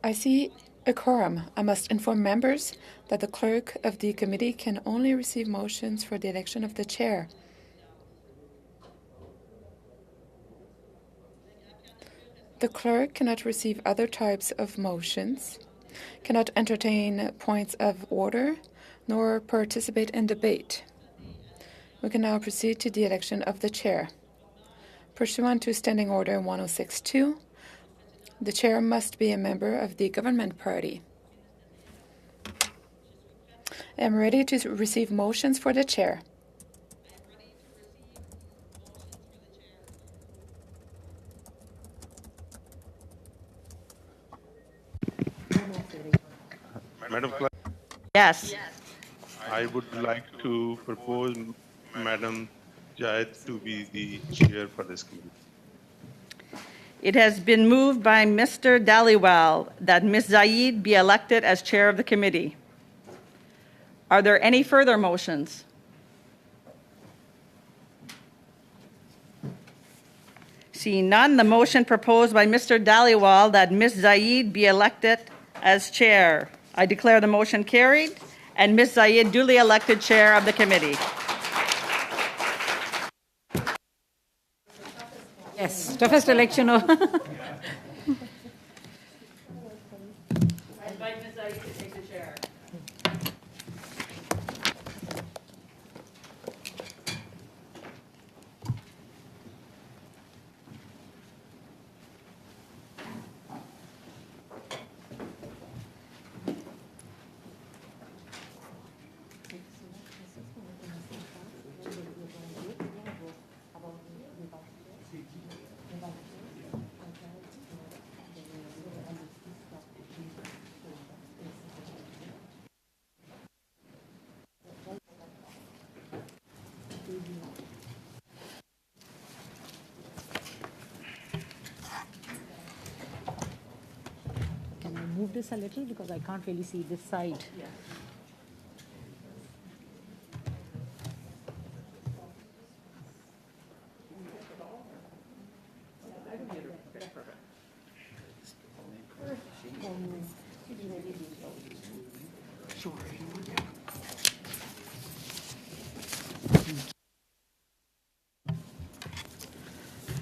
I see a quorum. I must inform members that the clerk of the committee can only receive motions for the election of the chair. The clerk cannot receive other types of motions, cannot entertain points of order, nor participate in debate. We can now proceed to the election of the chair. Pursuant to Standing Order 1062, the chair must be a member of the government party. I am ready to receive motions for the chair. Madam Clerk, Yes. I would like to propose Madam Jayat to be the chair for this committee. It has been moved by Mr. Dhaliwal that Ms. Zaid be elected as chair of the committee. Are there any further motions? Seeing none, the motion proposed by Mr. Dhaliwal that Ms. Zaid be elected as chair. I declare the motion carried and Ms. Zaid duly elected chair of the committee. Yes, toughest election of. I invite Ms. Zaid to take the chair. Can I move this a little because I can't really see this side?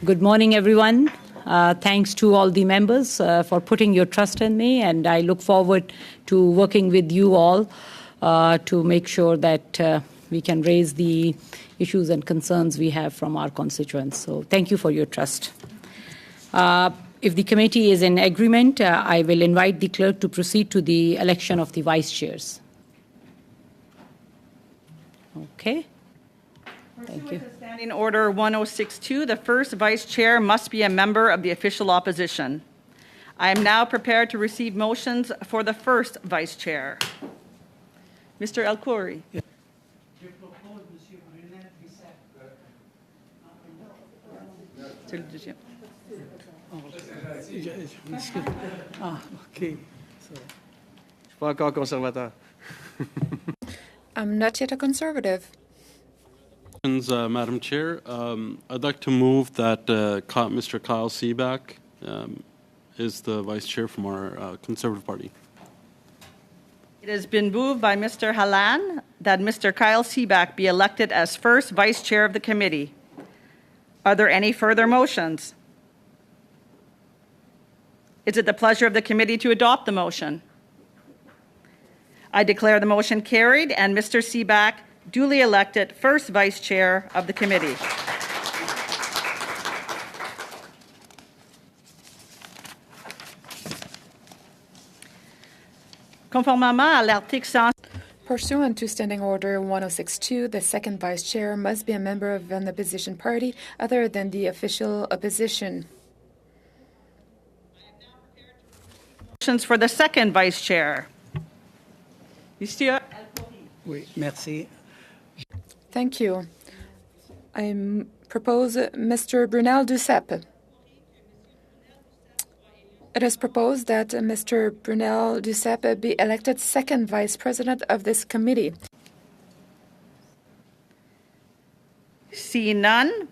Good morning, everyone. Thanks to all the members for putting your trust in me, and I look forward to working with you all to make sure that we can raise the issues and concerns we have from our constituents. So thank you for your trust. If the committee is in agreement, I will invite the clerk to proceed to the election of the vice chairs. Okay. Thank you. Standing Order 1062, the first vice chair must be a member of the official opposition. I am now prepared to receive motions for the first vice chair. Mr. El Khoury. OK. Je suis pas encore conservateur. I'm not yet a conservative. Madam Chair, I'd like to move that Mr. Kyle Seaback is the vice chair from our Conservative Party. It has been moved by Mr. Halan that Mr. Kyle Seaback be elected as first vice chair of the committee. Are there any further motions? Is it the pleasure of the committee to adopt the motion? I declare the motion carried and Mr. Seaback duly elected first vice chair of the committee. Conformément à l'article 100. Pursuant to Standing Order 1062, the second vice chair must be a member of an opposition party other than the official opposition. Motions for the second vice chair. Monsieur. Oui, merci. Thank you. I propose Mr. Brunel Duceppe. It is proposed that Mr. Brunel Duceppe be elected second vice president of this committee. See none.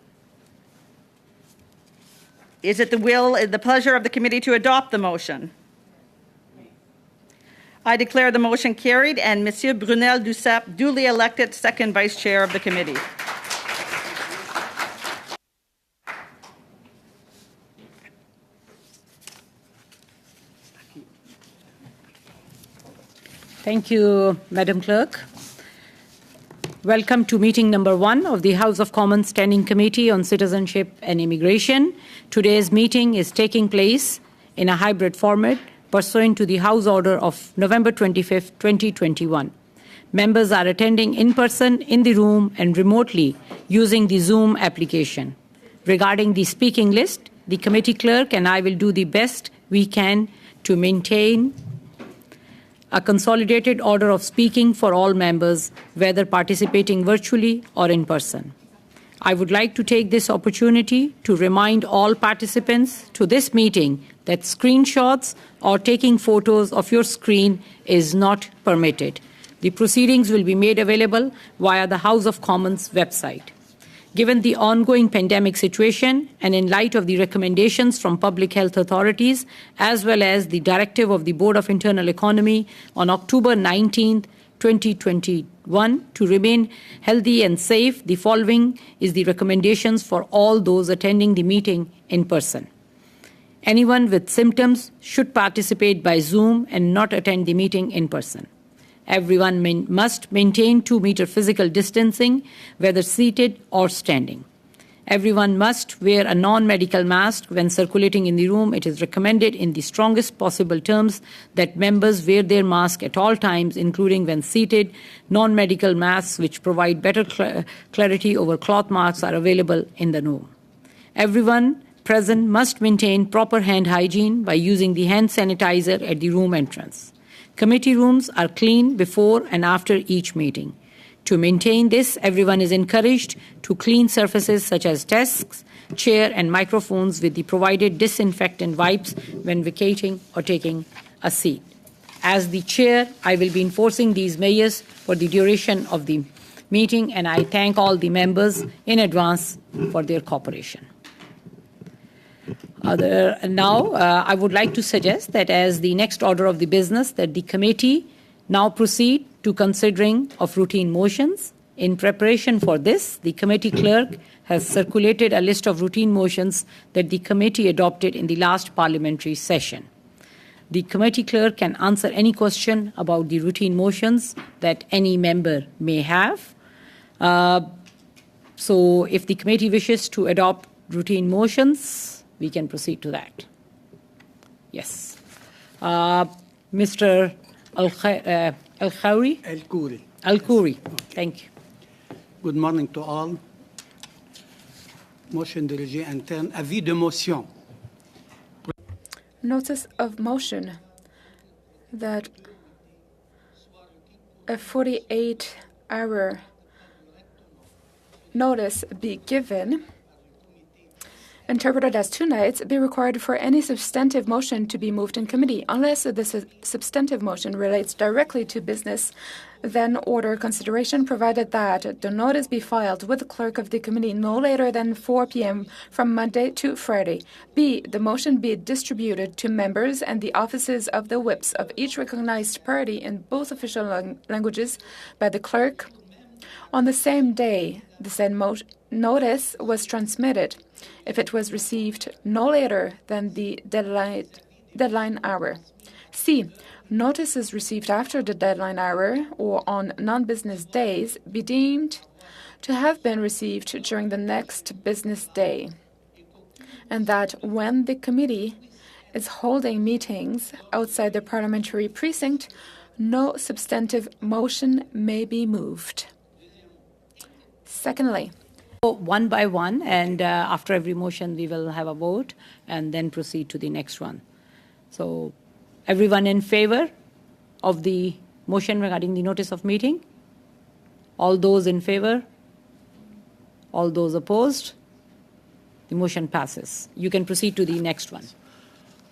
Is it the pleasure of the committee to adopt the motion? I declare the motion carried and Monsieur Brunel Duceppe duly elected second vice chair of the committee. Thank you, Madam Clerk. Welcome to meeting number 1 of the House of Commons Standing Committee on Citizenship and Immigration. Today's meeting is taking place in a hybrid format pursuant to the House Order of November 25, 2021. Members are attending in person in the room and remotely using the Zoom application. Regarding the speaking list, the committee clerk and I will do the best we can to maintain a consolidated order of speaking for all members, whether participating virtually or in person. I would like to take this opportunity to remind all participants to this meeting that screenshots or taking photos of your screen is not permitted. The proceedings will be made available via the House of Commons website. Given the ongoing pandemic situation and in light of the recommendations from public health authorities, as well as the directive of the Board of Internal Economy on October 19, 2021, to remain healthy and safe, the following is the recommendations for all those attending the meeting in person. Anyone with symptoms should participate by Zoom and not attend the meeting in person. Everyone must maintain 2-meter physical distancing, whether seated or standing. Everyone must wear a non-medical mask when circulating in the room. It is recommended in the strongest possible terms that members wear their mask at all times, including when seated. Non-medical masks, which provide better clarity over cloth masks, are available in the room. Everyone present must maintain proper hand hygiene by using the hand sanitizer at the room entrance. Committee rooms are cleaned before and after each meeting. To maintain this, everyone is encouraged to clean surfaces such as desks, chair, and microphones with the provided disinfectant wipes when vacating or taking a seat. As the chair, I will be enforcing these measures for the duration of the meeting, and I thank all the members in advance for their cooperation. I would like to suggest that as the next order of the business, that the committee now proceed to considering of routine motions. In preparation for this, the committee clerk has circulated a list of routine motions that the committee adopted in the last parliamentary session. The committee clerk can answer any question about the routine motions that any member may have. So if the committee wishes to adopt routine motions, we can proceed to that. Yes. Mr. Al-Khoury? Al-Khoury. Al-Khoury. Thank you. Good morning to all. Motion de rejet interne. Avis de motion. Notice of motion that a 48-hour notice be given, interpreted as 2 nights, be required for any substantive motion to be moved in committee, unless the substantive motion relates directly to business, then order consideration, provided that the notice be filed with the clerk of the committee no later than 4 p.m. from Monday to Friday. B, the motion be distributed to members and the offices of the whips of each recognized party in both official languages by the clerk on the same day the said notice was transmitted, if it was received no later than the deadline hour. C, notices received after the deadline hour or on non-business days be deemed to have been received during the next business day, and that when the committee is holding meetings outside the parliamentary precinct, no substantive motion may be moved. Secondly, one by one, and after every motion we will have a vote and then proceed to the next one. So everyone in favor of the motion regarding the notice of meeting? All those in favor? All those opposed? The motion passes. You can proceed to the next one.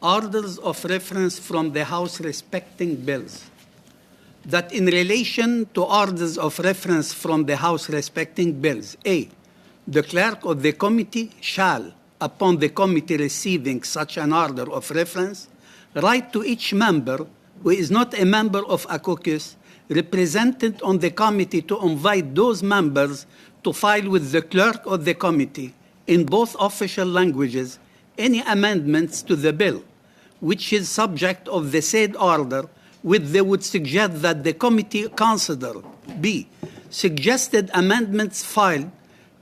Orders of reference from the House respecting bills. That in relation to orders of reference from the House respecting bills, A, the clerk of the committee shall, upon the committee receiving such an order of reference, write to each member who is not a member of a caucus represented on the committee to invite those members to file with the clerk of the committee in both official languages any amendments to the bill, which is subject of the said order, which they would suggest that the committee consider. B. Suggested amendments filed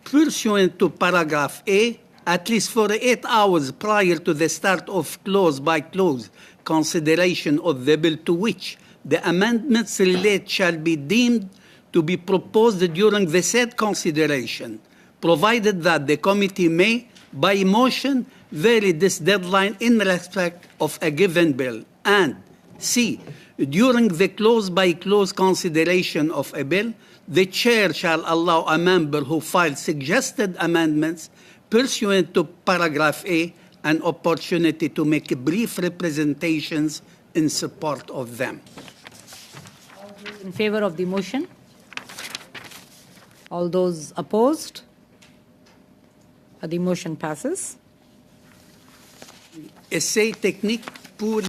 pursuant to paragraph A at least 48 hours prior to the start of clause-by-clause consideration of the bill to which the amendments relate shall be deemed to be proposed during the said consideration, provided that the committee may, by motion, vary this deadline in respect of a given bill. And C. During the clause-by-clause consideration of a bill, the chair shall allow a member who files suggested amendments pursuant to paragraph A an opportunity to make brief representations in support of them. In favor of the motion? All those opposed? The motion passes. Essai technique pour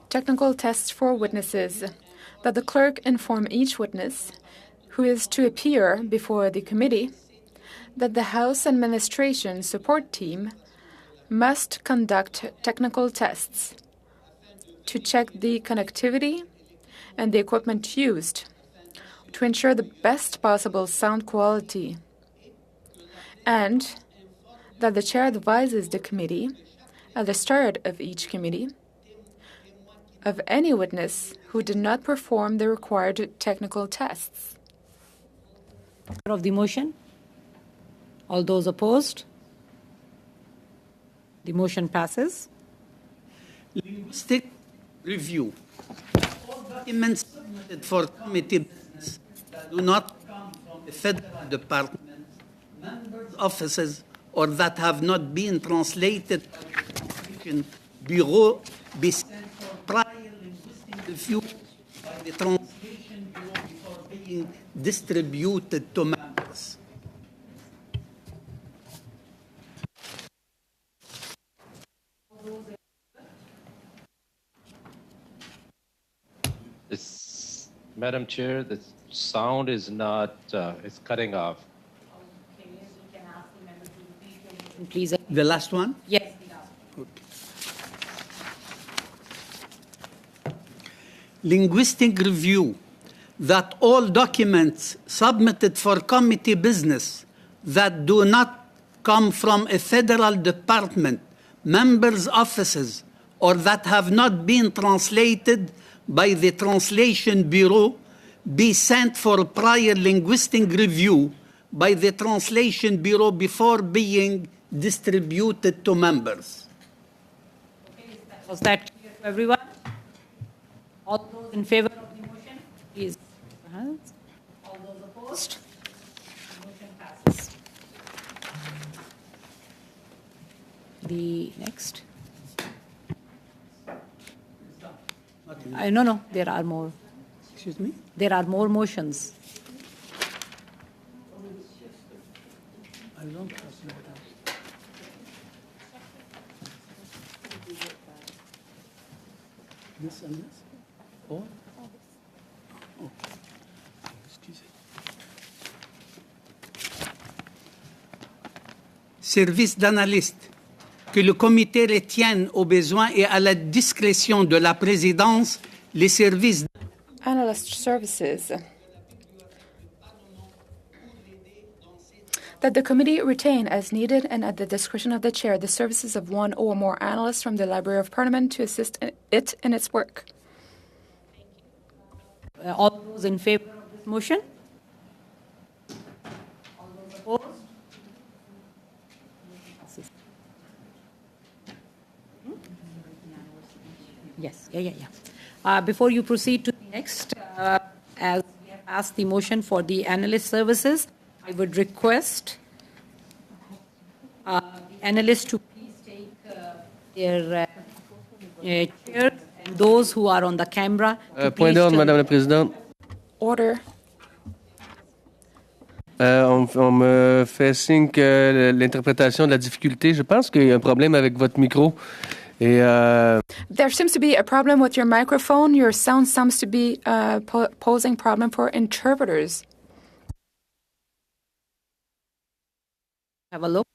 Technical tests for witnesses. That the clerk inform each witness who is to appear before the committee that the House Administration Support Team must conduct technical tests to check the connectivity and the equipment used to ensure the best possible sound quality, and that the chair advises the committee at the start of each committee of any witness who did not perform the required technical tests. Of the motion? All those opposed? The motion passes. linguistic review. All documents submitted for committee business that do not come from the federal department, members' offices, or that have not been translated by the Translation Bureau be sent for prior linguistic review by the Translation Bureau before being distributed to members. Madam Chair, the sound is not, it's cutting off. Please. The last one? Yes. Linguistic review, that all documents submitted for committee business that do not come from a federal department, members' offices, or that have not been translated by the Translation Bureau be sent for prior linguistic review by the Translation Bureau before being distributed to members. Was that clear to everyone? All those in favor of the motion, please. Hands. All those opposed? The motion passes. The next. No, there are more. Excuse me? There are more motions. I don't have that. This and this? Or? Oh. Excuse me. Service d'analyste. Que le comité retienne au besoin et à la discrétion de la présidence les services. Analyst services. That the committee retain as needed and at the discretion of the chair the services of one or more analysts from the Library of Parliament to assist it in its work. All those in favor of this motion? All those opposed? Yes, yeah. Before you proceed to the next, as we have asked the motion for the analyst services, I would request the analysts to please take their chairs, and those who are on the camera. Point d'ordre, Madame la Présidente. Order. On me fait signe que l'interprétation de la difficulté, je pense qu'il y a un problème avec votre micro. Et There seems to be a problem with your microphone. Your sound seems to be posing problem for interpreters. Have a look.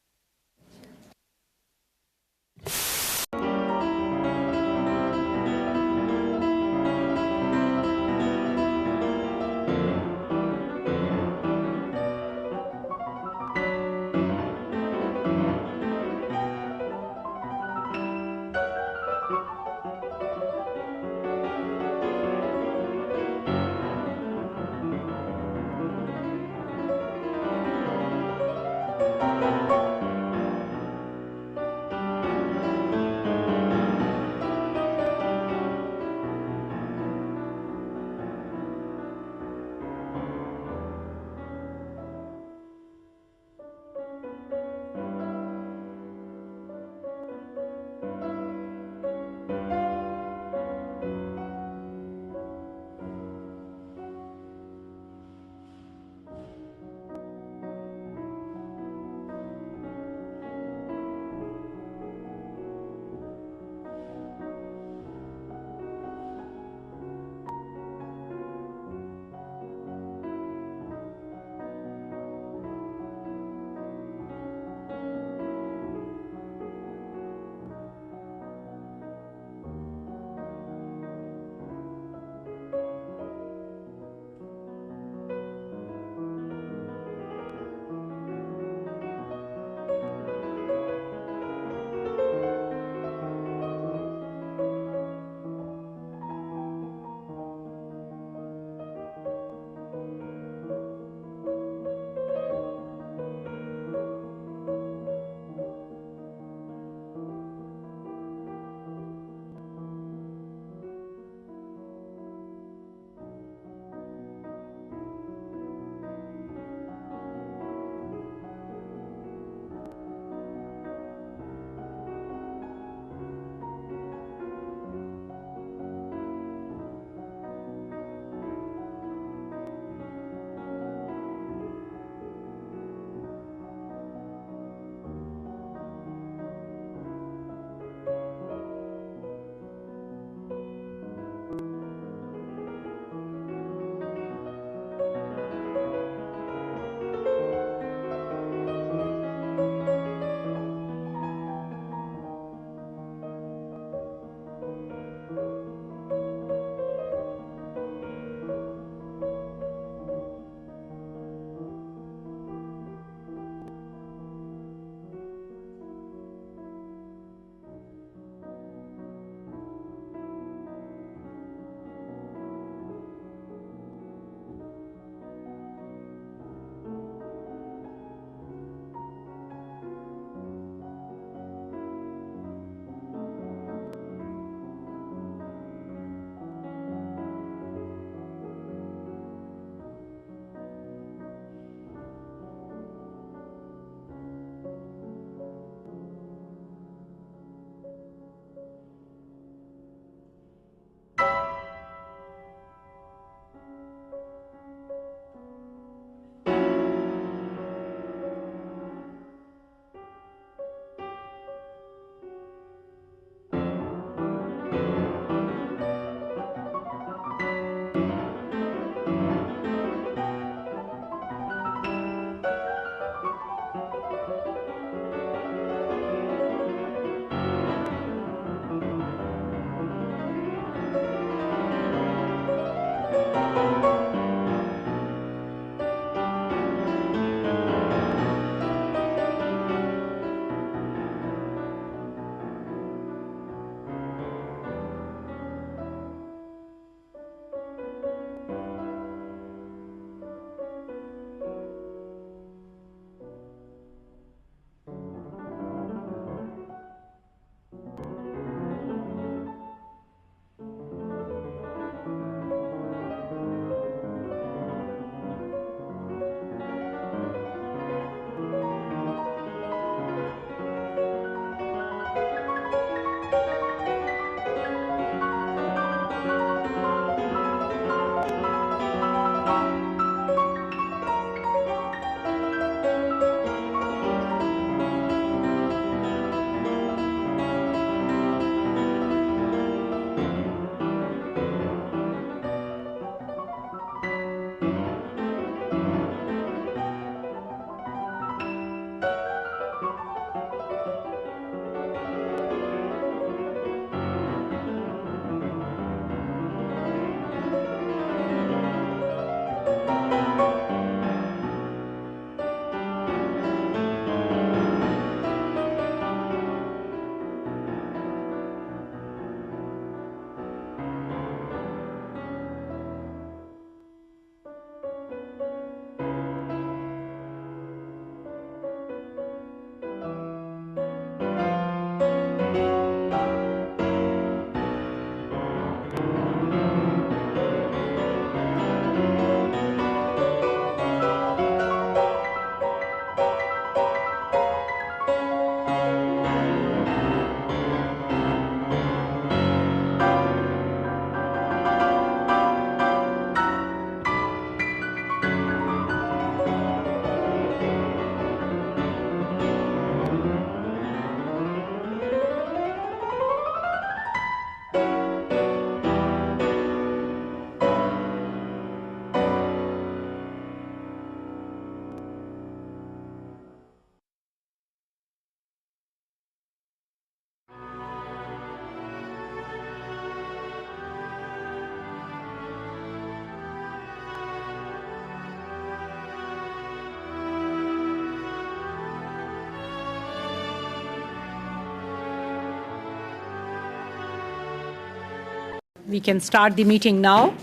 We can start the meeting now.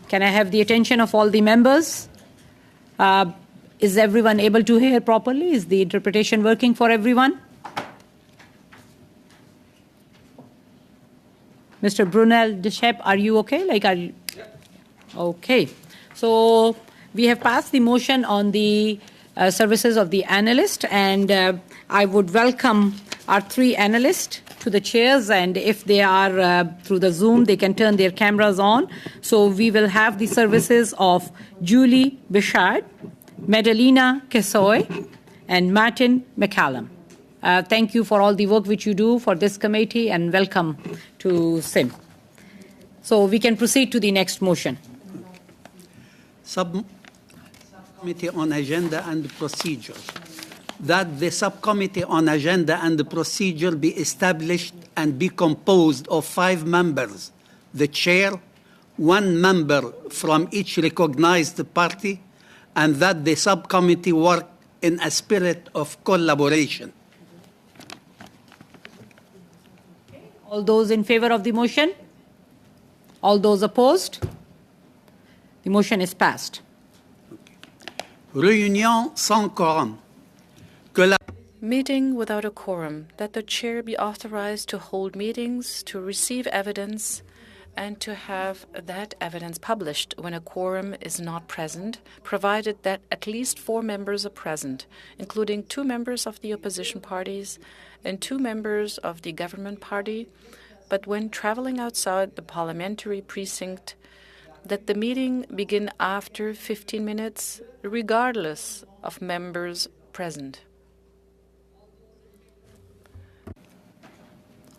Can I have the attention of all the members? Is everyone able to hear properly? Is the interpretation working for everyone? Mr. Brunel Deschep, are you okay? Okay. So we have passed the motion on the services of the analyst, and I would welcome our 3 analysts to the chairs, and if they are through the Zoom, they can turn their cameras on. So we will have the services of Julie Bichard, Medellina Kesoy, and Martin McCallum. Thank you for all the work which you do for this committee, and welcome to SIM. So we can proceed to the next motion. Subcommittee on Agenda and Procedure. That the Subcommittee on Agenda and Procedure be established and be composed of 5 members, the chair, 1 member from each recognized party, and that the subcommittee work in a spirit of collaboration. All those in favor of the motion? All those opposed? The motion is passed. Réunion sans quorum. Meeting without a quorum, that the chair be authorized to hold meetings, to receive evidence, and to have that evidence published when a quorum is not present, provided that at least 4 members are present, including 2 members of the opposition parties and 2 members of the government party, but when traveling outside the parliamentary precinct, that the meeting begin after 15 minutes, regardless of members present.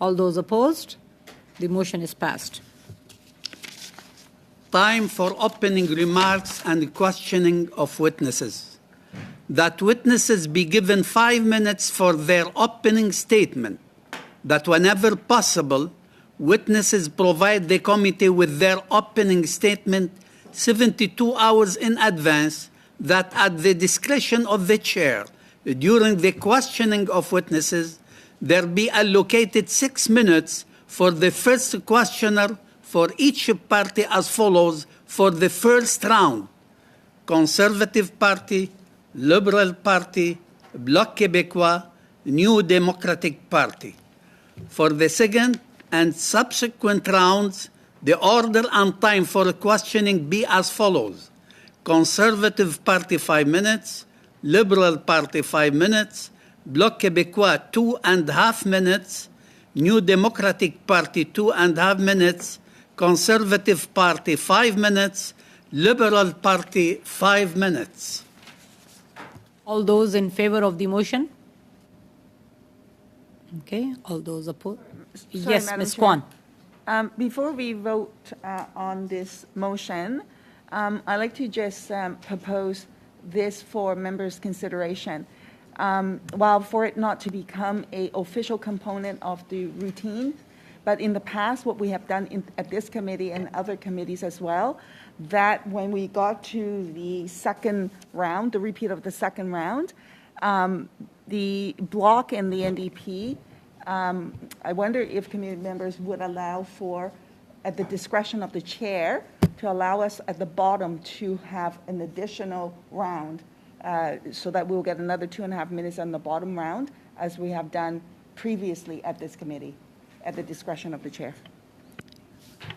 All those opposed? The motion is passed. Time for opening remarks and questioning of witnesses. That witnesses be given 5 minutes for their opening statement. That whenever possible, witnesses provide the committee with their opening statement 72 hours in advance, that at the discretion of the chair, during the questioning of witnesses, there be allocated 6 minutes for the first questioner for each party as follows for the first round: Conservative Party, Liberal Party, Bloc Québécois, New Democratic Party. For the second and subsequent rounds, the order and time for questioning be as follows: Conservative Party 5 minutes, Liberal Party 5 minutes, Bloc Québécois 2.5 minutes, New Democratic Party 2.5 minutes, Conservative Party 5 minutes, Liberal Party 5 minutes. All those in favor of the motion? Okay, all those opposed? Yes, Madam Ms. Chair. Kwan. Before we vote on this motion, I'd like to just propose this for members' consideration. While for it not to become an official component of the routine, but in the past, what we have done at this committee and other committees as well, that when we got to the second round, the repeat of the second round, the Bloc and the NDP, I wonder if committee members would allow for, at the discretion of the chair, to allow us at the bottom to have an additional round, so that we'll get another 2.5 minutes on the bottom round, as we have done previously at this committee, at the discretion of the chair.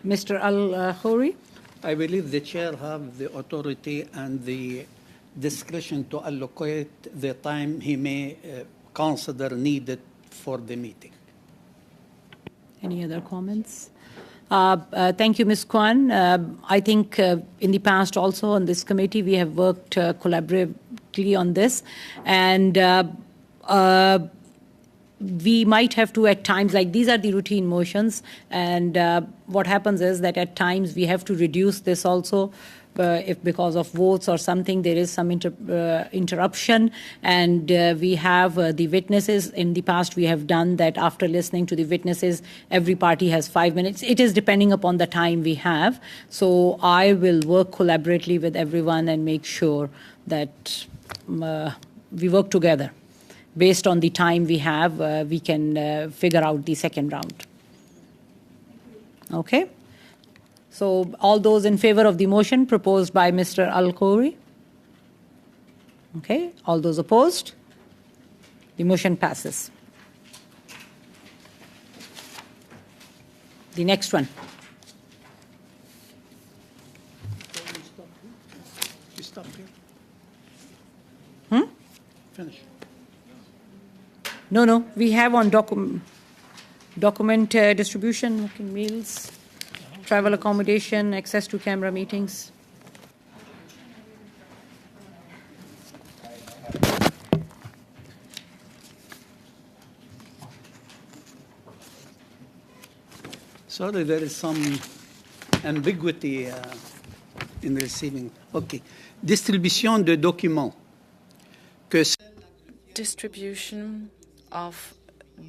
Mr. Al-Khouri? I believe the chair have the authority and the discretion to allocate the time he may consider needed for the meeting. Any other comments? Thank you, Ms. Kwan. I think in the past also on this committee we have worked collaboratively on this, and we might have to at times, like these are the routine motions, and what happens is that at times we have to reduce this also if because of votes or something there is some interruption, and we have the witnesses. In the past we have done that after listening to the witnesses, every party has 5 minutes. It is depending upon the time we have. So I will work collaboratively with everyone and make sure that we work together. Based on the time we have, we can figure out the second round. Okay. So all those in favor of the motion proposed by Mr. Al-Khoury? Okay. All those opposed? The motion passes. The next one. You stop here. Finish. No. We have on document distribution, working meals, travel accommodation, access to camera meetings. Sorry, there is some ambiguity in receiving. Okay. Distribution de documents. Distribution of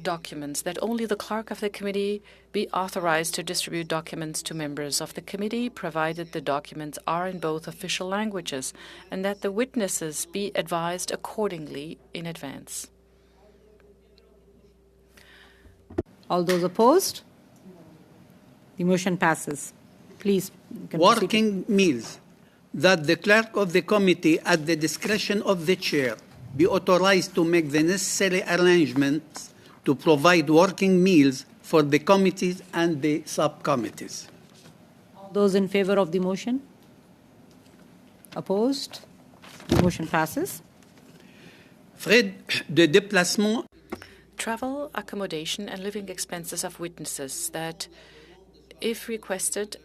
documents, that only the clerk of the committee be authorized to distribute documents to members of the committee, provided the documents are in both official languages, and that the witnesses be advised accordingly in advance. All those opposed? The motion passes. Please. You can proceed. Working meals. That the clerk of the committee, at the discretion of the chair, be authorized to make the necessary arrangements to provide working meals for the committees and the subcommittees. All those in favor of the motion? Opposed? The motion passes. Frais de déplacement. Travel, accommodation, and living expenses of witnesses, that, if requested,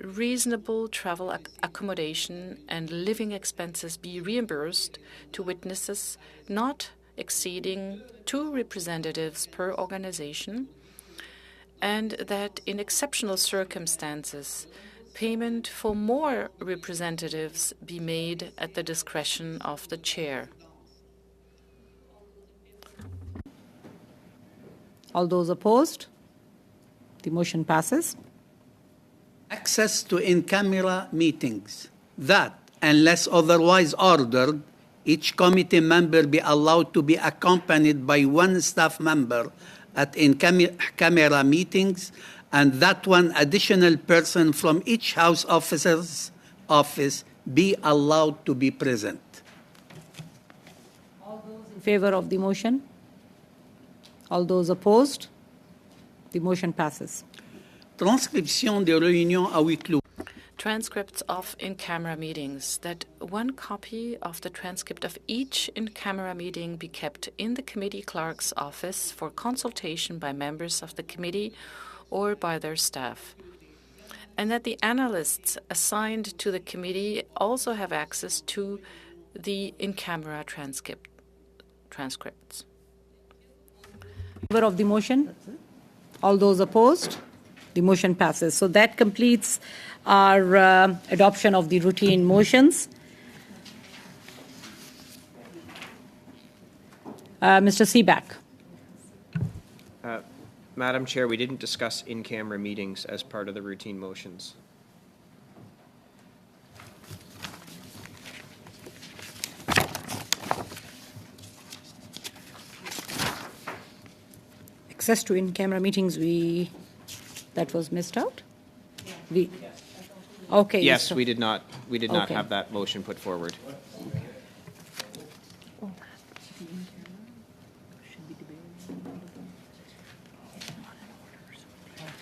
reasonable travel accommodation and living expenses be reimbursed to witnesses, not exceeding 2 representatives per organization, and that in exceptional circumstances, payment for more representatives be made at the discretion of the chair. All those opposed? The motion passes. Access to in-camera meetings. That, unless otherwise ordered, each committee member be allowed to be accompanied by one staff member at in-camera meetings, and that one additional person from each House officer's office be allowed to be present. All those in favor of the motion? All those opposed? The motion passes. Transcription des réunions à huis clos. Transcripts of in-camera meetings, that one copy of the transcript of each in-camera meeting be kept in the committee clerk's office for consultation by members of the committee or by their staff, and that the analysts assigned to the committee also have access to the in-camera transcripts. In favor of the motion? All those opposed? The motion passes. So that completes our adoption of the routine motions. Mr. Seeback. Madam Chair, we didn't discuss in-camera meetings as part of the routine motions. Access to in-camera meetings, that was missed out? Okay. Yes, so we did not Okay. have that motion put forward.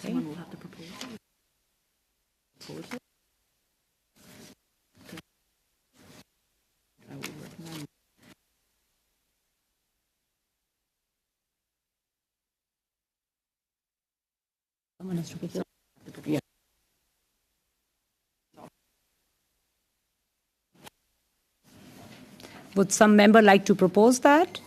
Someone will have to propose it. I would recommend. Someone has to propose. Yeah. Would some member like to propose that?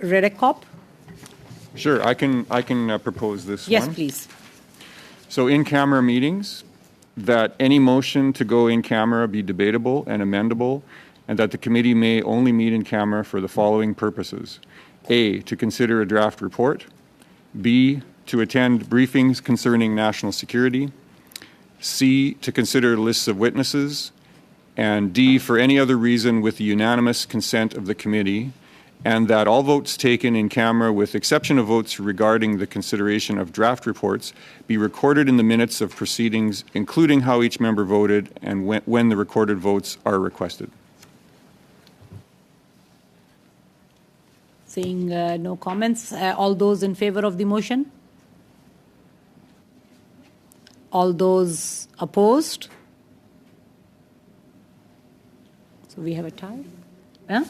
Redekop? Sure, I can propose this Yes, one. please. So in-camera meetings, that any motion to go in camera be debatable and amendable, and that the committee may only meet in camera for the following purposes. A, to consider a draft report. B, to attend briefings concerning national security. C, to consider lists of witnesses. And D, for any other reason with the unanimous consent of the committee, and that all votes taken in camera, with exception of votes regarding the consideration of draft reports, be recorded in the minutes of proceedings, including how each member voted and when the recorded votes are requested. Seeing no comments, all those in favor of the motion? All those opposed? So we have a tie? Huh?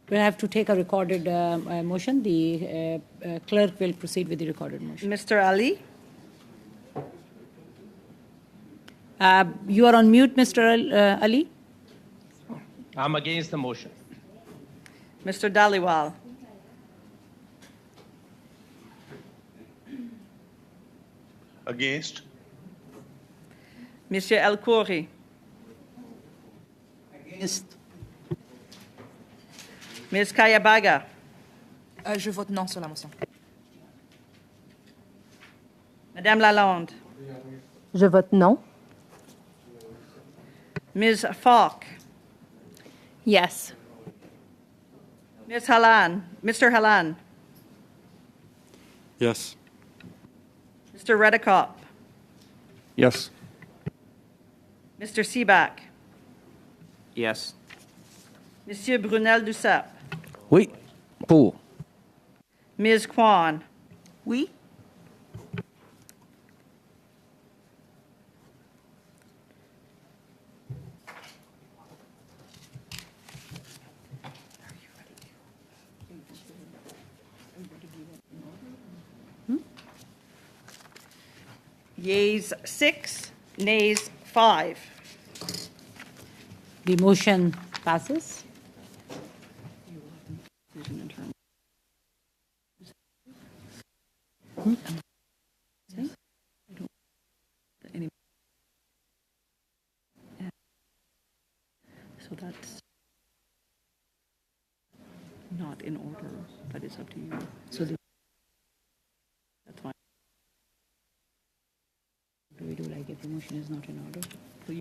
We'll have to take a recorded motion. The clerk will proceed with the recorded motion. Mr. Ali? You are on mute, Mr. Ali. I'm against the motion. Mr. Dhaliwal? Against? Monsieur El Khoury? Against. Ms. Kayabaga? Je vote non sur la motion. Madame Lalonde? Je vote non. Ms. Falk? Yes. Ms. Halan? Mr. Halan? Yes. Mr. Redekop? Yes. Mr. Seaback? Yes. Monsieur Brunel Duceppe? Oui. Pour. Ms. Kwan? Oui. Yeas 6, nays 5. The motion passes. So that's not in order, but it's up to you. So that's fine. Do we do like if the motion is not in order? So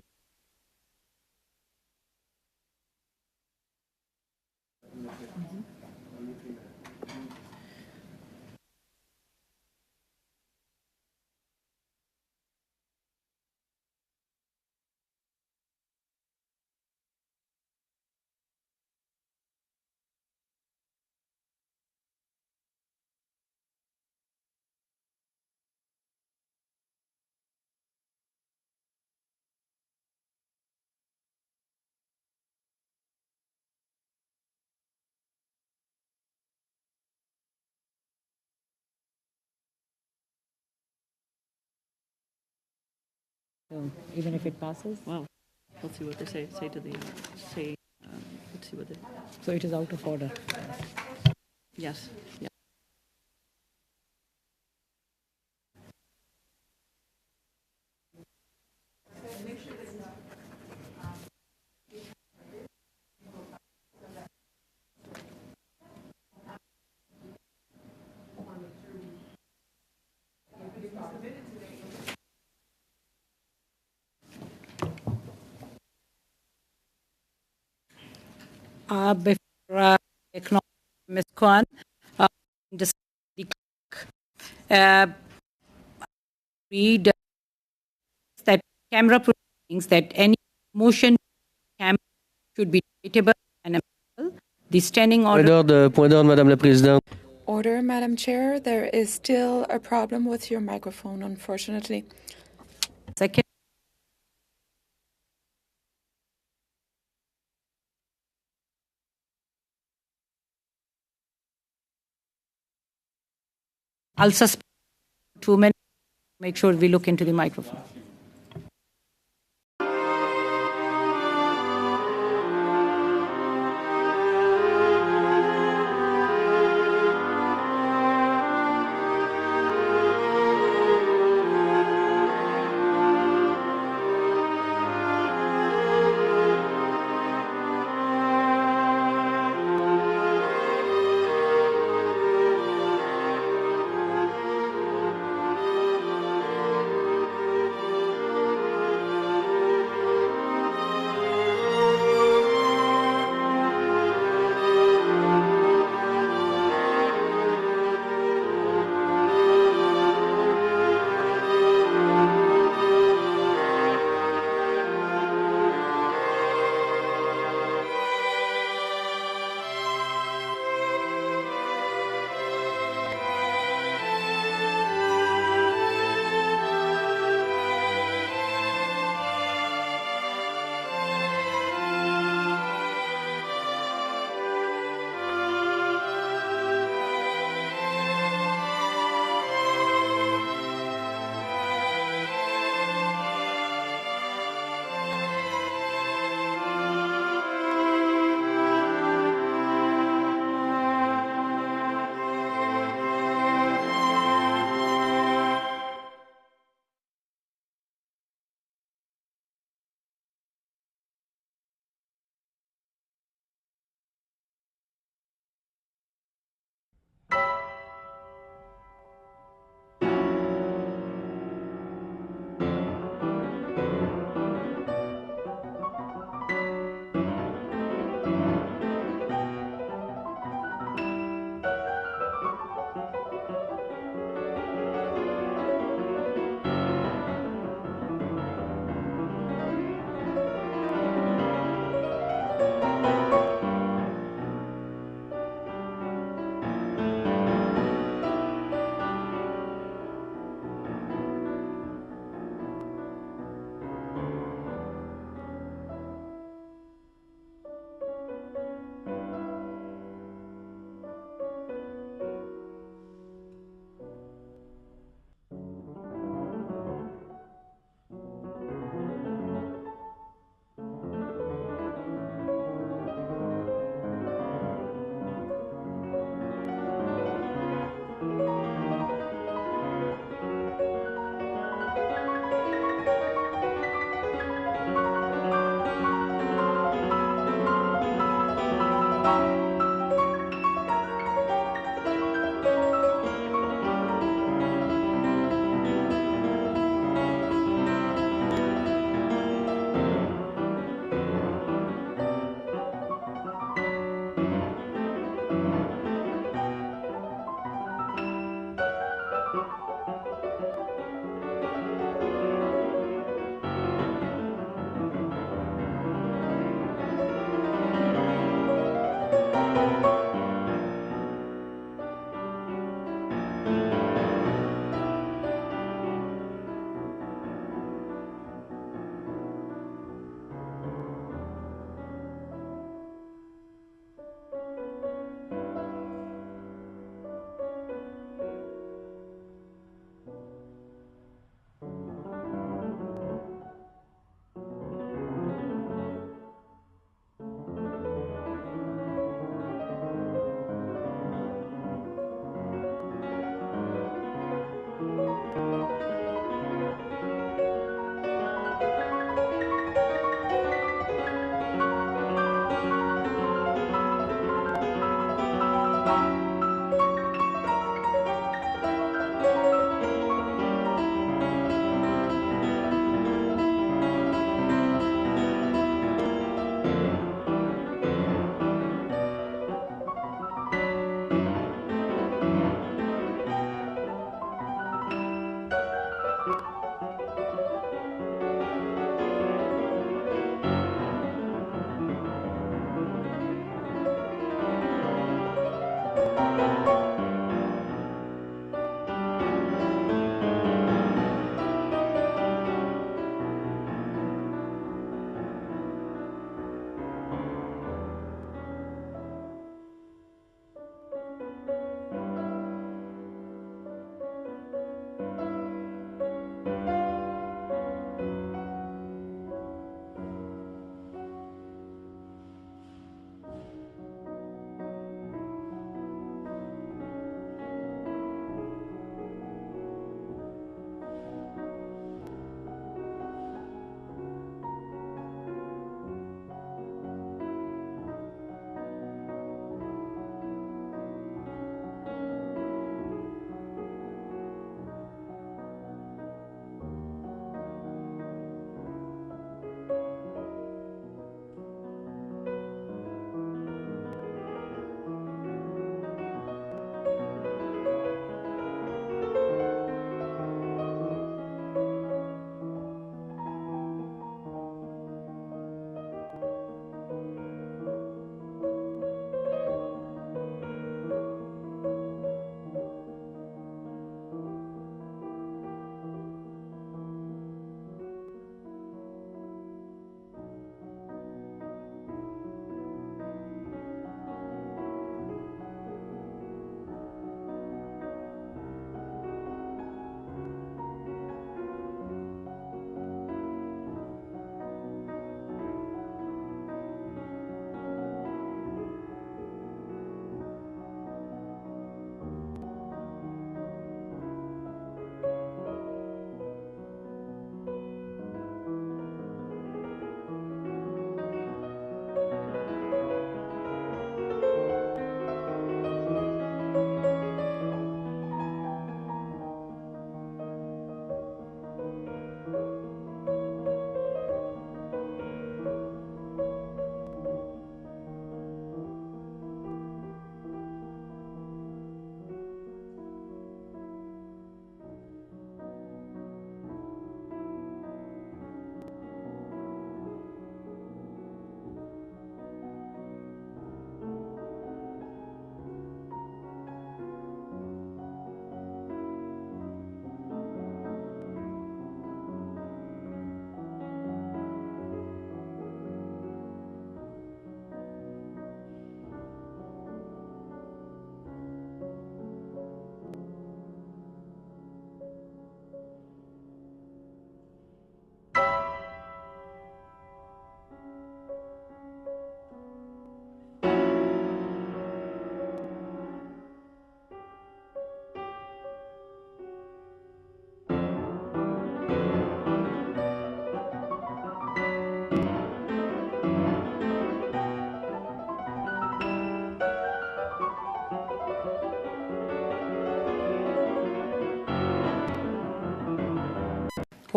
even if it passes? Well, let's see what they say. Let's see what they... So it is out of order. Yes. Yeah. Before acknowledge Ms. Kwan, the clerk, read that camera proceedings that any motion camera should be debatable and amendable. The standing order. Point d'ordre, Madame la Présidente. Order, Madam Chair. There is still a problem with your microphone, unfortunately. Second. I'll suspend 2 minutes, make sure we look into the microphone.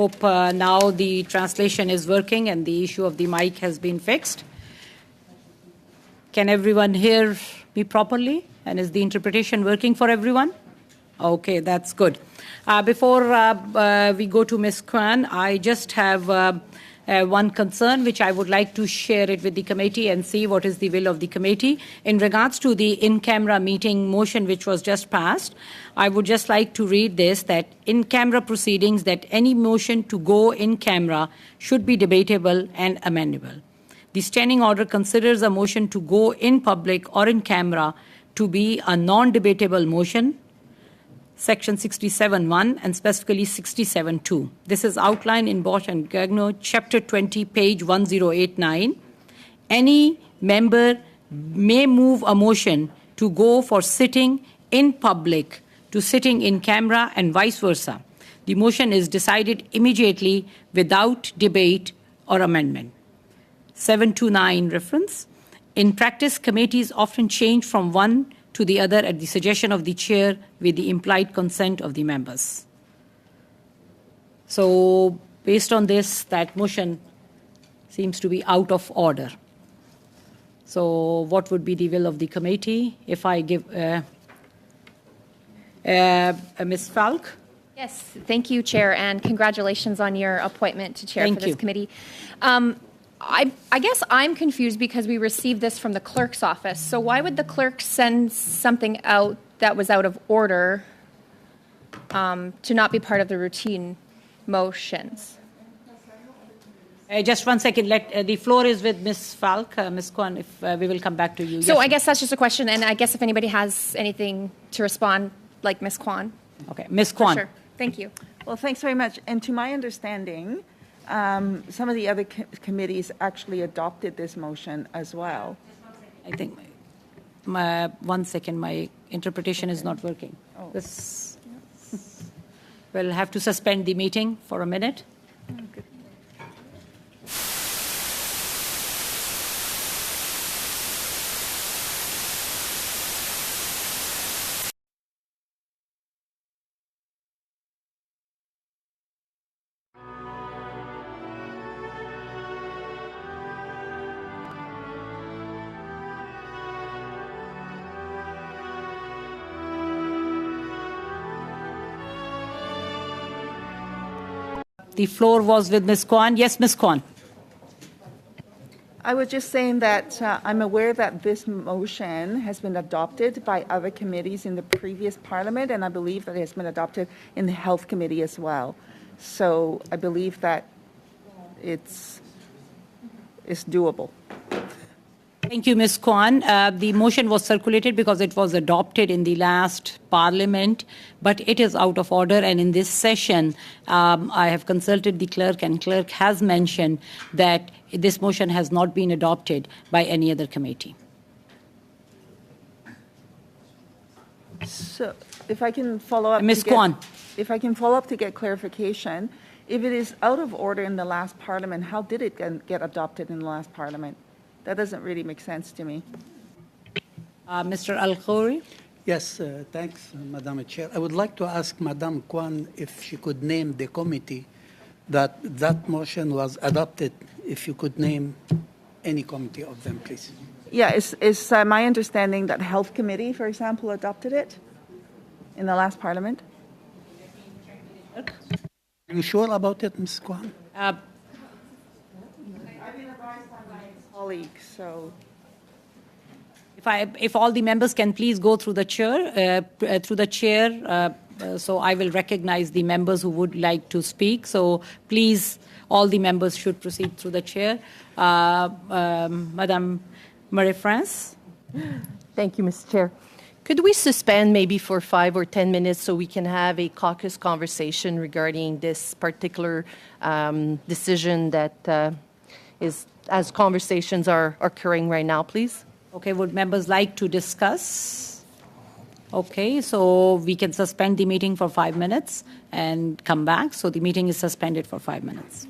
Hope now the translation is working and the issue of the mic has been fixed. Can everyone hear me properly? And is the interpretation working for everyone? Okay, that's good. Before we go to Ms. Kwan, I just have one concern which I would like to share it with the committee and see what is the will of the committee. In regards to the in-camera meeting motion which was just passed, I would just like to read this, that in-camera proceedings, that any motion to go in-camera should be debatable and amendable. The standing order considers a motion to go in public or in camera to be a non-debatable motion, Section 67.1 and specifically 67.2. This is outlined in Bosch and Gagnon, Chapter 20, page 1089. Any member may move a motion to go for sitting in public to sitting in camera and vice versa. The motion is decided immediately without debate or amendment. 729 reference. In practice, committees often change from one to the other at the suggestion of the chair with the implied consent of the members. So based on this, that motion seems to be out of order. So what would be the will of the committee? If I give Ms. Falk. Yes, thank you, Chair, and congratulations on your appointment to chair Thank for this you. committee. I guess I'm confused because we received this from the clerk's office. So why would the clerk send something out that was out of order to not be part of the routine motions? Just 1 second. The floor is with Ms. Falk. Ms. Kwan, if we will come back to you. So Yes, I guess that's just a question, and I guess if anybody has anything to respond, like Ms. Kwan. Okay, Ms. For Kwan. sure. Thank you. Well, thanks very much. And to my understanding, some of the other committees actually adopted this motion as well. I think, 1 second, my interpretation is not working. Oh. This, we'll have to suspend the meeting for a minute. The floor was with Ms. Kwan. Yes, Ms. Kwan. I was just saying that I'm aware that this motion has been adopted by other committees in the previous parliament, and I believe that it has been adopted in the health committee as well. So I believe that it's doable. Thank you, Ms. Kwan. The motion was circulated because it was adopted in the last parliament, but it is out of order. And in this session, I have consulted the clerk, and clerk has mentioned that this motion has not been adopted by any other committee. So if I can follow up. Ms. Kwan. If I can follow up to get clarification, if it is out of order in the last parliament, how did it get adopted in the last parliament? That doesn't really make sense to me. Mr. Al-Khoury? Yes, thanks, Madam Chair. I would like to ask Madam Kwan if she could name the committee that motion was adopted, if you could name any committee of them, please. Yeah, it's my understanding that Health Committee, for example, adopted it in the last parliament. Are you sure about it, Ms. Kwan? Colleagues, so If all the members can please go through the chair, so I will recognize the members who would like to speak. So please, all the members should proceed through the chair. Madame Marie-France. Thank you, Mr. Chair. Could we suspend maybe for 5 or 10 minutes so we can have a caucus conversation regarding this particular decision that is, as conversations are occurring right now, please? Okay, would members like to discuss? Okay, so we can suspend the meeting for 5 minutes and come back. So the meeting is suspended for 5 minutes.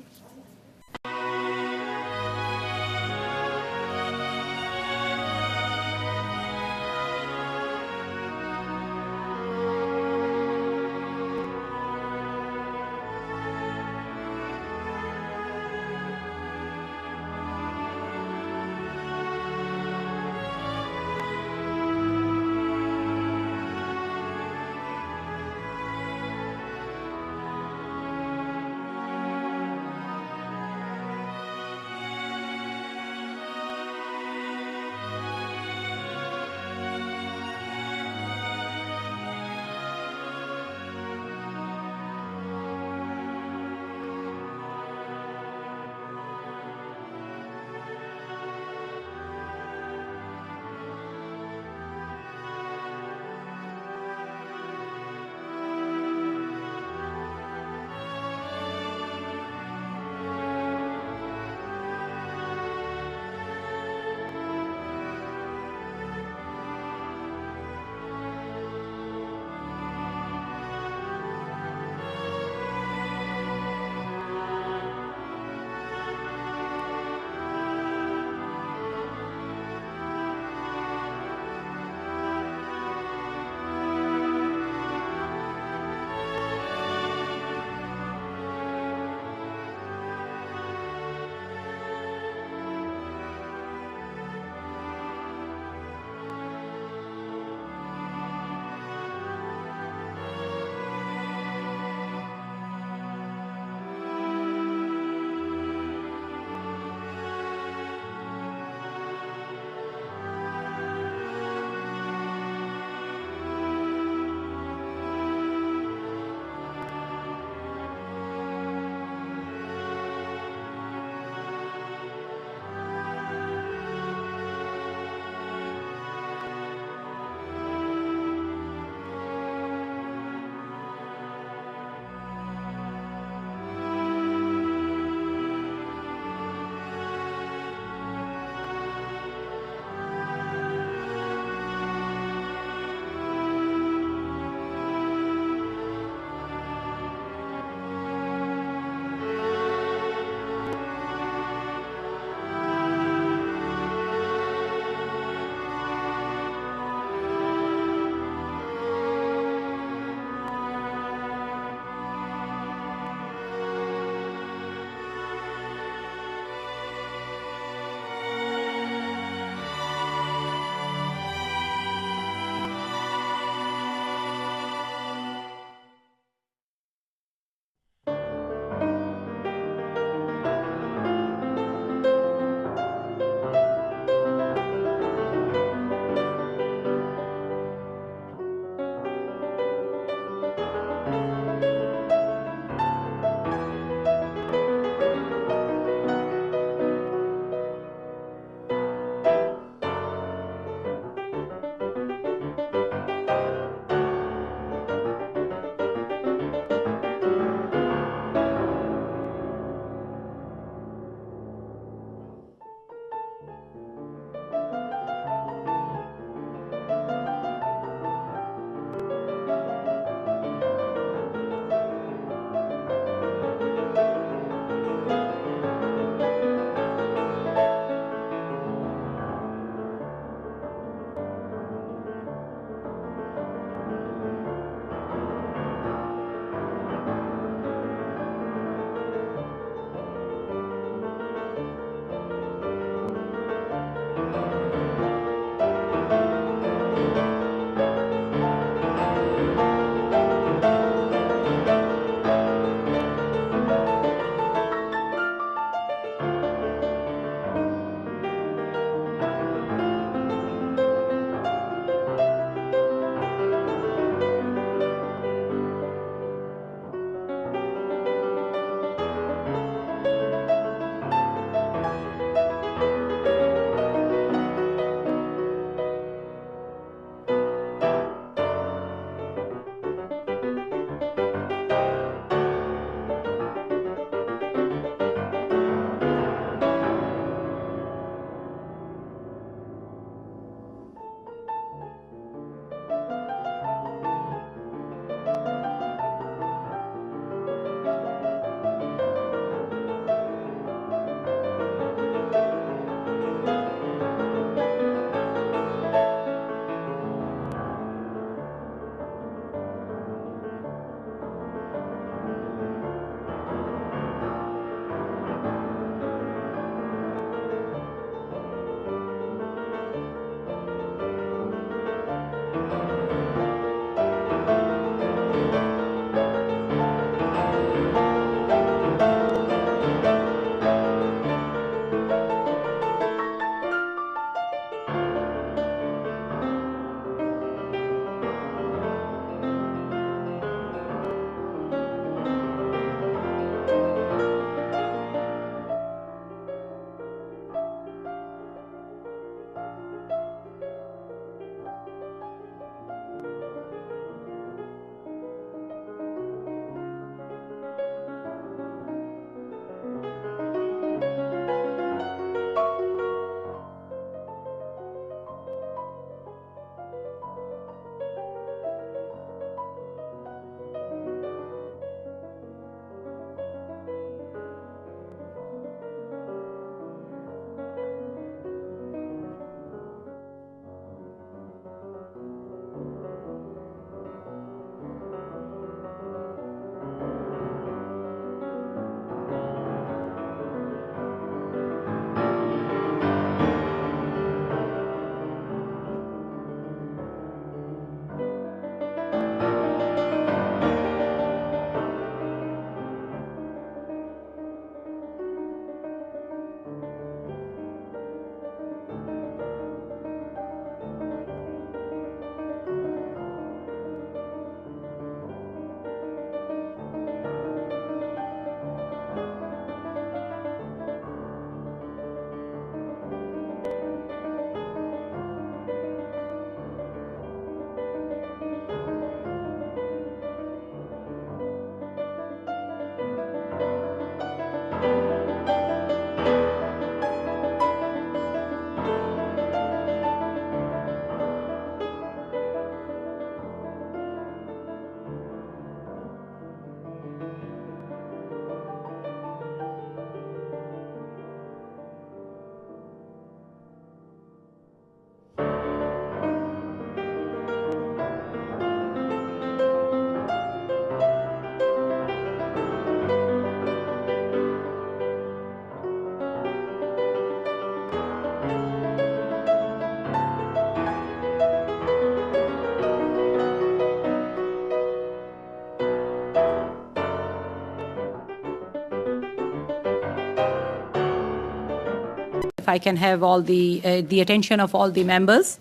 If I can have all the attention of all the members.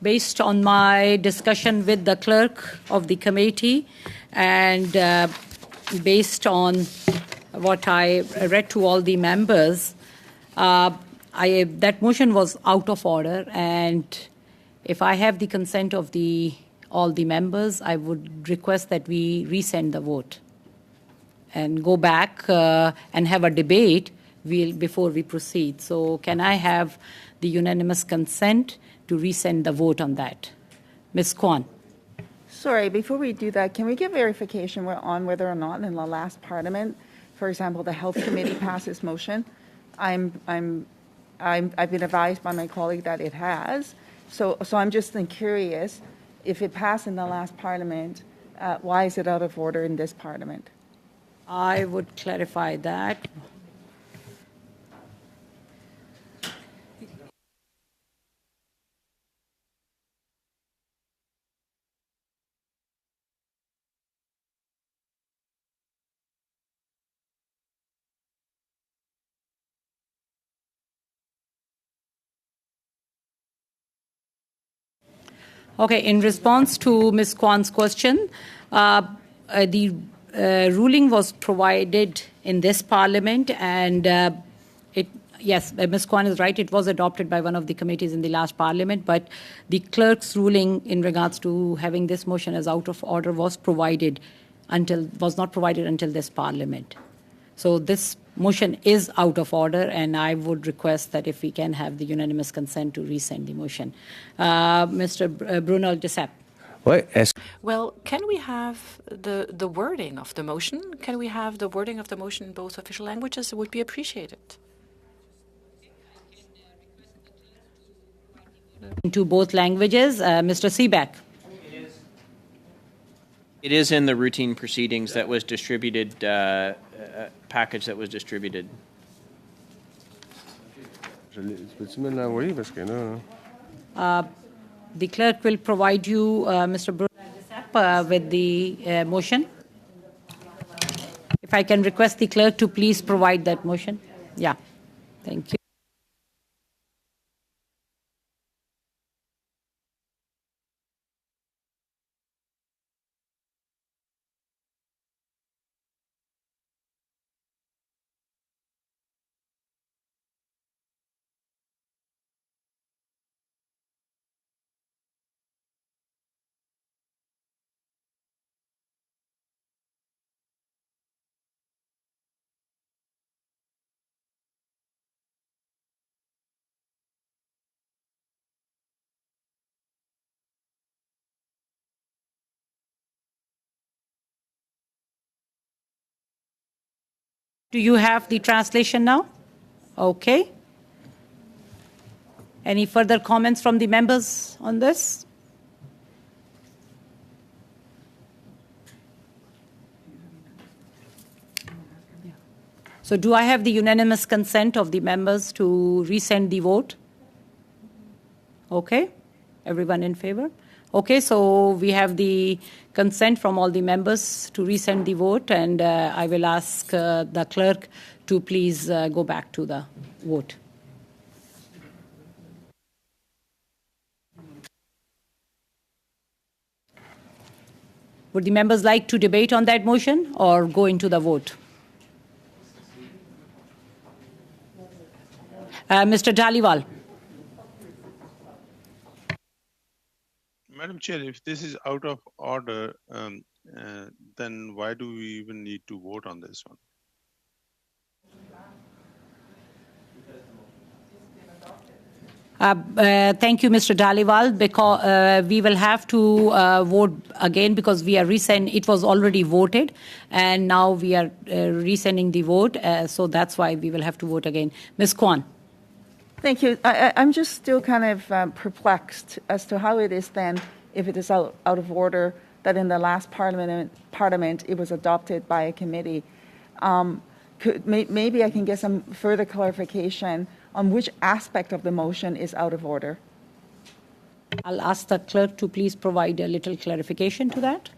Based on my discussion with the clerk of the committee and based on what I read to all the members, that motion was out of order, and if I have the consent of all the members, I would request that we resend the vote and go back and have a debate before we proceed. So can I have the unanimous consent to resend the vote on that? Ms. Kwan. Sorry, before we do that, can we get verification on whether or not in the last Parliament, for example, the Health Committee passed this motion? I've been advised by my colleague that it has. So I'm just curious, if it passed in the last Parliament, why is it out of order in this Parliament? I would clarify that. Okay, in response to Ms. Kwan's question, the ruling was provided in this Parliament, and yes, Ms. Kwan is right, it was adopted by one of the committees in the last Parliament, but the clerk's ruling in regards to having this motion as out of order was not provided until this Parliament. So this motion is out of order, and I would request that if we can have the unanimous consent to resend the motion. Mr. Bruno Desep. Well, can we have the wording of the motion? Can we have the wording of the motion in both official languages? It would be appreciated. Into both languages. Mr. Seebeck. It is in the routine proceedings that was distributed, package that was distributed. The clerk will provide you, Mr. Bruno, with the motion. If I can request the clerk to please provide that motion. Yeah, thank you. Do you have the translation now? Okay. Any further comments from the members on this? So do I have the unanimous consent of the members to resend the vote? Okay. Everyone in favor? Okay, so we have the consent from all the members to resend the vote, and I will ask the clerk to please go back to the vote. Would the members like to debate on that motion or go into the vote? Mr. Dhaliwal. Madam Chair, if this is out of order, then why do we even need to vote on this one? Thank you, Mr. Dhaliwal, because we will have to vote again because we are it was already voted, and now we are resending the vote, so that's why we will have to vote again. Ms. Kwan. Thank you. I'm just still kind of perplexed as to how it is then, if it is out of order, that in the last Parliament it was adopted by a committee. Maybe I can get some further clarification on which aspect of the motion is out of order. I'll ask the clerk to please provide a little clarification to that.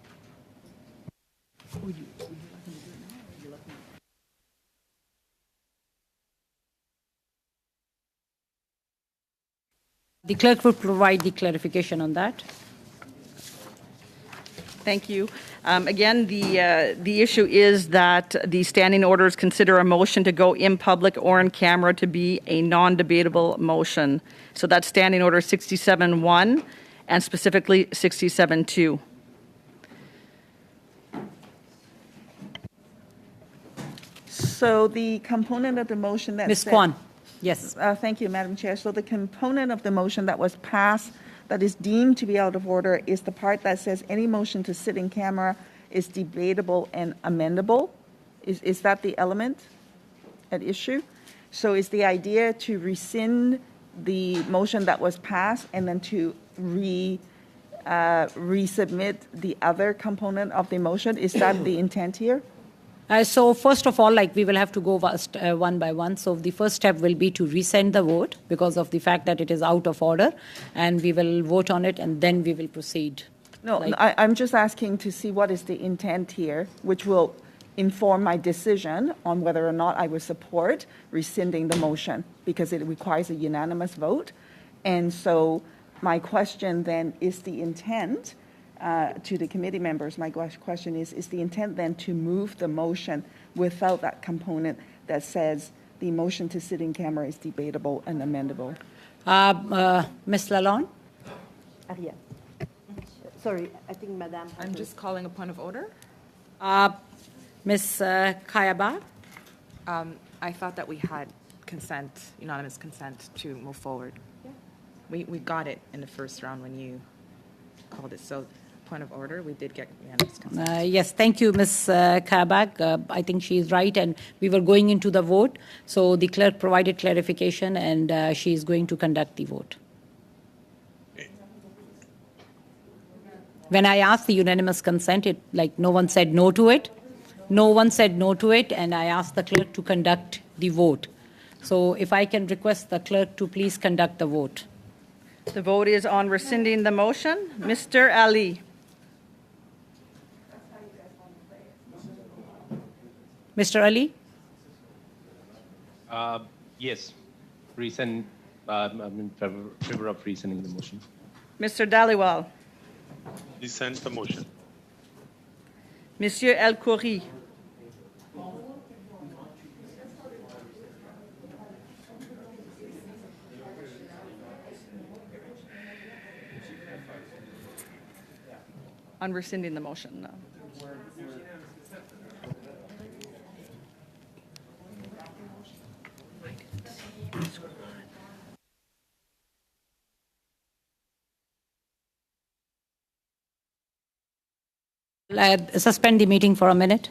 The clerk will provide the clarification on that. Thank you. Again, the issue is that the standing orders consider a motion to go in public or in camera to be a non-debatable motion. So that's Standing Order 67-1 and specifically 67-2. So the component of the motion that Ms. said- Kwan, yes. Thank you, Madam Chair. So the component of the motion that was passed that is deemed to be out of order is the part that says any motion to sit in camera is debatable and amendable. Is that the element at issue? So is the idea to rescind the motion that was passed and then to resubmit the other component of the motion? Is that the intent here? So first of all, like we will have to go one by one. So the first step will be to resend the vote because of the fact that it is out of order, and we will vote on it, and then we will proceed. No, I'm just asking to see what is the intent here, which will inform my decision on whether or not I would support rescinding the motion, because it requires a unanimous vote. And so my question then is the intent to the committee members, my question is the intent then to move the motion without that component that says the motion to sit in camera is debatable and amendable? Ms. Lalonde? Ariel. Sorry, I think Madame. I'm just calling a point of order. Ms. Kayaba? I thought that we had consent, unanimous consent to move forward. Yeah. We got it in the first round when you called it. So, point of order, we did get unanimous consent. Yes, thank you, Ms. Kayaba. I think she is right, and we were going into the vote. So the clerk provided clarification, and she is going to conduct the vote. When I asked the unanimous consent, no one said no to it. No one said no to it, and I asked the clerk to conduct the vote. So if I can request the clerk to please conduct the vote. The vote is on rescinding the motion. Mr. Ali. Mr. Ali? Yes. Rescind. I'm in favor of rescinding the motion. Mr. Dhaliwal. Rescind the motion. Monsieur El Khoury. On rescinding the motion. Suspend the meeting for a minute.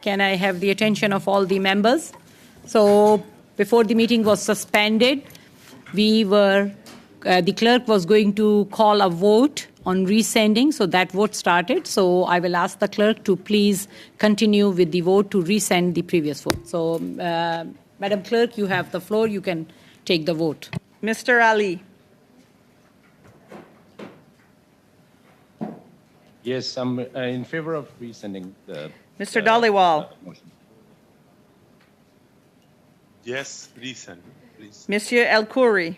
Can I have the attention of all the members? So before the meeting was suspended, the clerk was going to call a vote on resending, so that vote started. So I will ask the clerk to please continue with the vote to resend the previous vote. So, Madam Clerk, you have the floor. You can take the vote. Mr. Ali. Yes, I'm in favor of resending the. Mr. Dhaliwal. Motion. Yes, resend, please. Monsieur El Khoury.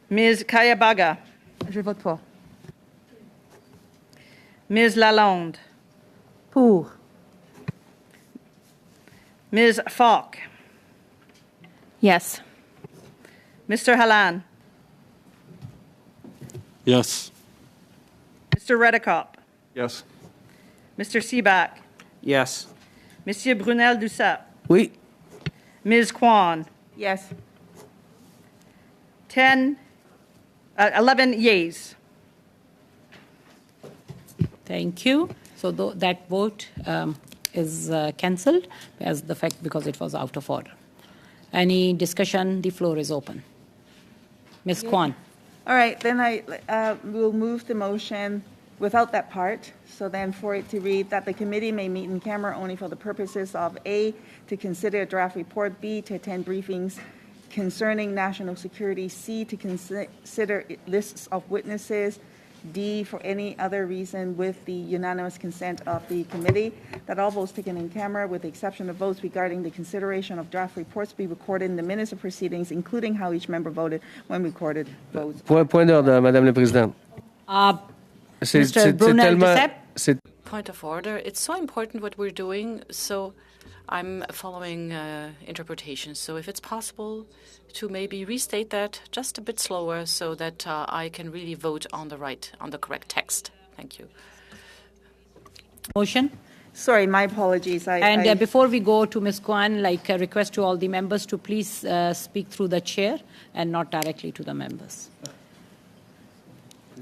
Ms. Kayabaga. Je vote pour. Ms. Lalonde. Pour. Ms. Falk. Yes. Mr. Halan. Yes. Mr. Redekop. Yes. Mr. Seaback. Yes. Monsieur Brunel Duceppe. Oui. Ms. Kwan. Yes. 11 yeas. Thank you. So that vote is cancelled as the fact because it was out of order. Any discussion? The floor is open. Ms. Kwan. All right, then I will move the motion without that part. So then for it to read that the committee may meet in camera only for the purposes of A, to consider a draft report, B, to attend briefings concerning national security, C, to consider lists of witnesses, D, for any other reason with the unanimous consent of the committee, that all votes taken in camera, with the exception of votes regarding the consideration of draft reports, be recorded in the minutes of proceedings, including how each member voted when recorded votes. Point d'ordre, Madame la Présidente. Mr. Brunel Duceppe. Point of order. It's so important what we're doing, so I'm following interpretation. So if it's possible to maybe restate that just a bit slower so that I can really vote on the correct text. Thank you. Motion. Sorry, my apologies. Before we go to Ms. Kwan, a request to all the members to please speak through the chair and not directly to the members.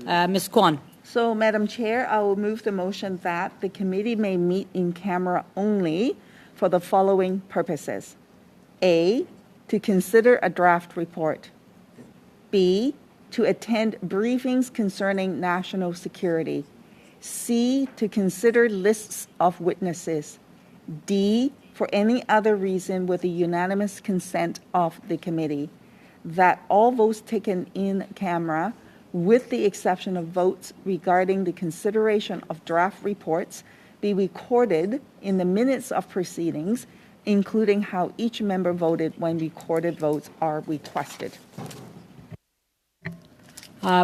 Ms. Kwan. So, Madam Chair, I will move the motion that the committee may meet in camera only for the following purposes. A, to consider a draft report. B, to attend briefings concerning national security. C, to consider lists of witnesses. D, for any other reason with the unanimous consent of the committee. That all votes taken in camera, with the exception of votes regarding the consideration of draft reports, be recorded in the minutes of proceedings, including how each member voted when recorded votes are requested.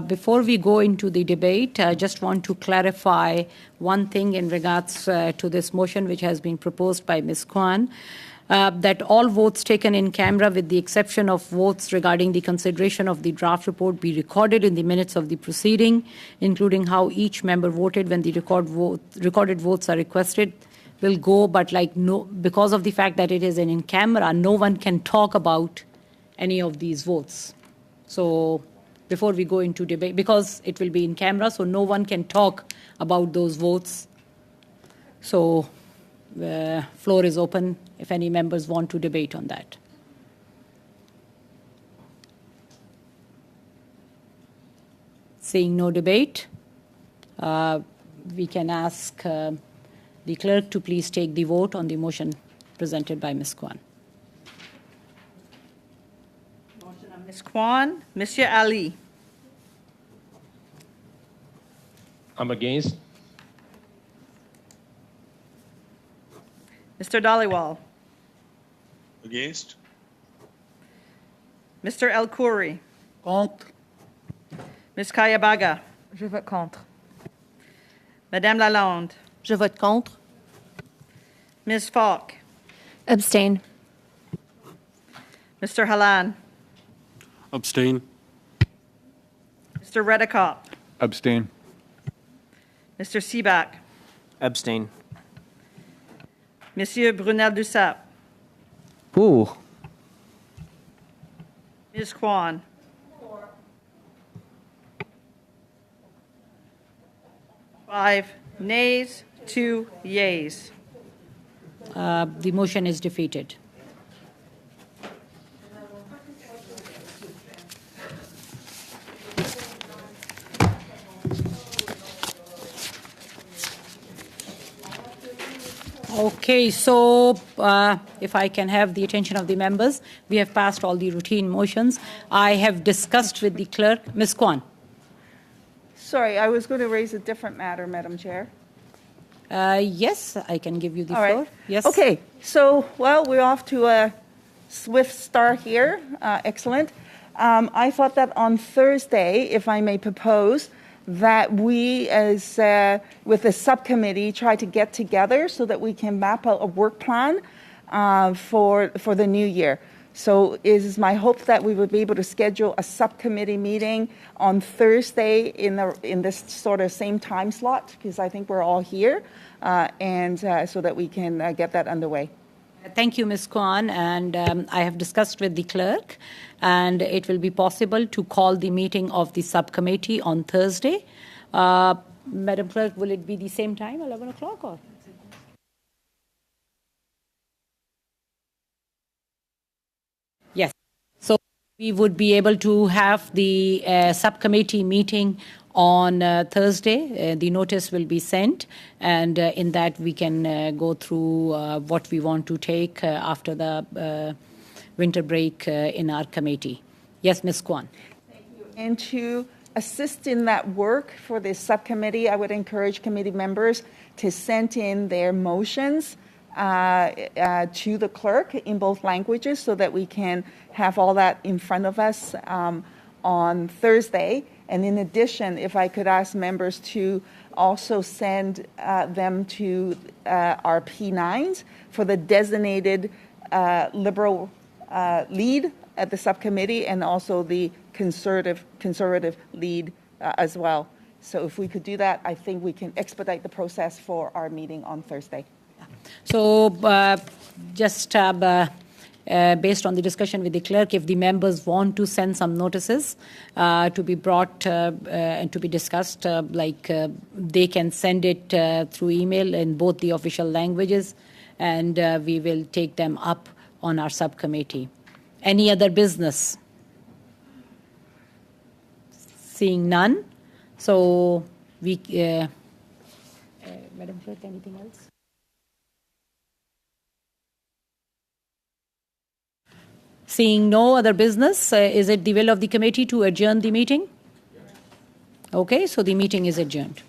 Before we go into the debate, I just want to clarify one thing in regards to this motion which has been proposed by Ms. Kwan. That all votes taken in camera, with the exception of votes regarding the consideration of the draft report, be recorded in the minutes of the proceeding, including how each member voted when the recorded votes are requested, will go, but because of the fact that it is in camera, no one can talk about any of these votes. So before we go into debate, because it will be in camera, so no one can talk about those votes. So the floor is open if any members want to debate on that. Seeing no debate, we can ask the clerk to please take the vote on the motion presented by Ms. Kwan. Ms. Kwan. Monsieur Ali. I'm against. Mr. Dhaliwal. Against? Mr. El Khoury. Contre. Ms. Kayabaga. Je vote contre. Madame Lalonde. Je vote contre. Ms. Falk. Abstain. Mr. Halan. Abstain. Mr. Redekop. Abstain. Mr. Seaback. Abstain. Monsieur Brunel Duceppe. Pour. Ms. Kwan. Five nays, 2 yeas. The motion is defeated. Okay, so if I can have the attention of the members, we have passed all the routine motions. I have discussed with the clerk. Ms. Kwan. Sorry, I was going to raise a different matter, Madam Chair. Yes, I can give you the All floor. right. Yes. Okay, so, well, we're off to a swift start here. Excellent. I thought that on Thursday, if I may propose, that we, as with the subcommittee, try to get together so that we can map out a work plan for the new year. So it is my hope that we would be able to schedule a subcommittee meeting on Thursday in this sort of same time slot, because I think we're all here, and so that we can get that underway. Thank you, Ms. Kwan, and I have discussed with the clerk, and it will be possible to call the meeting of the subcommittee on Thursday. Madam Clerk, will it be the same time, 11 o'clock, or? Yes. So we would be able to have the subcommittee meeting on Thursday. The notice will be sent, and in that we can go through what we want to take after the winter break in our committee. Yes, Ms. Kwan. Thank you. And to assist in that work for this subcommittee, I would encourage committee members to send in their motions to the clerk in both languages so that we can have all that in front of us on Thursday. And in addition, if I could ask members to also send them to our P9s for the designated Liberal lead at the subcommittee and also the conservative lead as well. So if we could do that, I think we can expedite the process for our meeting on Thursday. So just based on the discussion with the clerk, if the members want to send some notices to be brought and to be discussed, they can send it through email in both the official languages, and we will take them up on our subcommittee. Any other business? Seeing none, so we, Madam Clerk, anything else? Seeing no other business, is it the will of the committee to adjourn the meeting? Okay, so the meeting is adjourned.